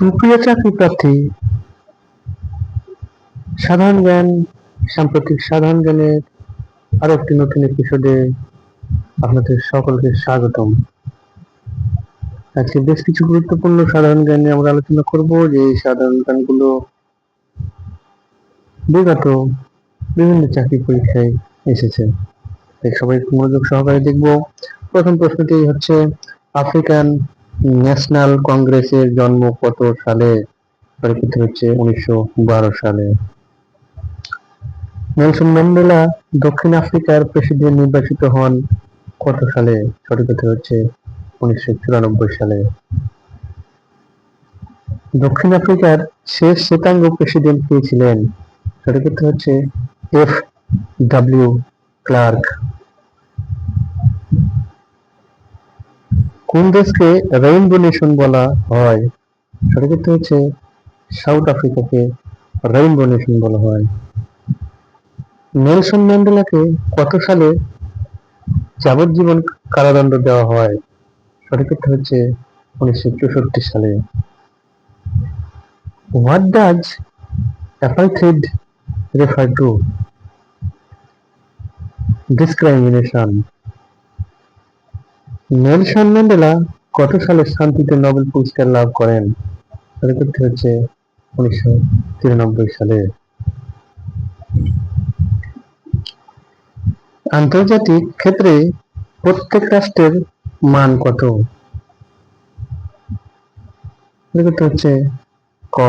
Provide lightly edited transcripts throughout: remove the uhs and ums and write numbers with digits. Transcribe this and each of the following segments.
সুপ্রিয় চাকরি প্রার্থী, সাধারণ জ্ঞান সাম্প্রতিক সাধারণ জ্ঞানের আরো একটি নতুন এপিসোডে আপনাদের সকলকে স্বাগতম। আজকে বেশ কিছু গুরুত্বপূর্ণ সাধারণ জ্ঞান নিয়ে আমরা আলোচনা করব, যে এই সাধারণ জ্ঞানগুলো বিগত বিভিন্ন চাকরি পরীক্ষায় এসেছে। সবাই মনোযোগ সহকারে দেখব। প্রথম প্রশ্নটি হচ্ছে, আফ্রিকান ন্যাশনাল কংগ্রেসের জন্ম কত সালে? উত্তর হচ্ছে 1912 সালে। নেলসন ম্যান্ডেলা দক্ষিণ আফ্রিকার প্রেসিডেন্ট নির্বাচিত হন কত সালে? সঠিক উত্তর হচ্ছে 1994 সালে। দক্ষিণ আফ্রিকার শেষ শ্বেতাঙ্গ প্রেসিডেন্ট কে ছিলেন? সঠিক উত্তর হচ্ছে FW ক্লার্ক। কোন দেশকে রেইনবো নেশন বলা হয়? সঠিক উত্তর হচ্ছে সাউথ আফ্রিকাকে রেইনবো নেশন বলা হয়। নেলসন ম্যান্ডেলাকে কত সালে যাবজ্জীবন কারাদণ্ড দেওয়া হয়? সঠিক উত্তর হচ্ছে 1964 সালে। What does apartheid refer to? Discrimination. Nelson Mandela কত সালে শান্তিতে নোবেল পুরস্কার লাভ করেন? সঠিক উত্তর হচ্ছে 1993 সালে। আন্তর্জাতিক ক্ষেত্রে প্রত্যেক রাষ্ট্রের মান কত? সঠিক উত্তর হচ্ছে ক।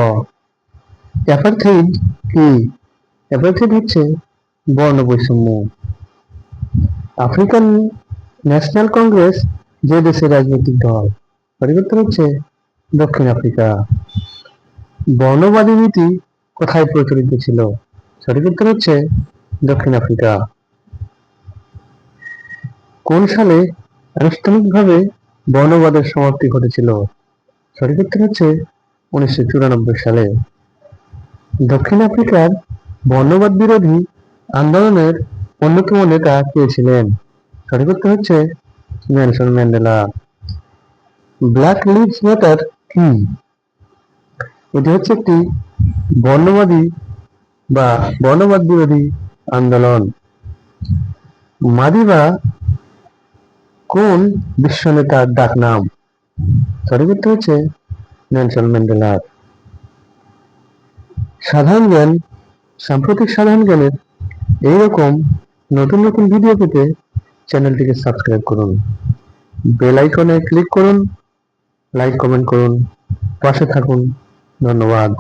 অ্যাপারথেইড কি? অ্যাপারথেইড হচ্ছে বর্ণ বৈষম্য। আফ্রিকান ন্যাশনাল কংগ্রেস যে দেশের রাজনৈতিক দল? সঠিক উত্তর হচ্ছে দক্ষিণ আফ্রিকা। বর্ণবাদী নীতি কোথায় প্রচলিত ছিল? সঠিক উত্তর হচ্ছে দক্ষিণ আফ্রিকা। কোন সালে আনুষ্ঠানিকভাবে বর্ণবাদের সমাপ্তি ঘটেছিল? সঠিক উত্তর হচ্ছে 1994 সালে। দক্ষিণ আফ্রিকার বর্ণবাদ বিরোধী আন্দোলনের অন্যতম নেতা কে ছিলেন? সঠিক উত্তর হচ্ছে Nelson Mandela. Black lives matter কি? এটি হচ্ছে একটি বর্ণবাদ বিরোধী আন্দোলন। মাদিবা কোন বিশ্ব নেতার ডাক নাম? সঠিক উত্তর হচ্ছে নেলসন ম্যান্ডেলার। সাধারণ জ্ঞান সাম্প্রতিক সাধারণ জ্ঞানের এইরকম নতুন নতুন ভিডিও পেতে চ্যানেলটিকে সাবস্ক্রাইব করুন, বেল আইকনে ক্লিক করুন, লাইক কমেন্ট করুন, পাশে থাকুন। ধন্যবাদ।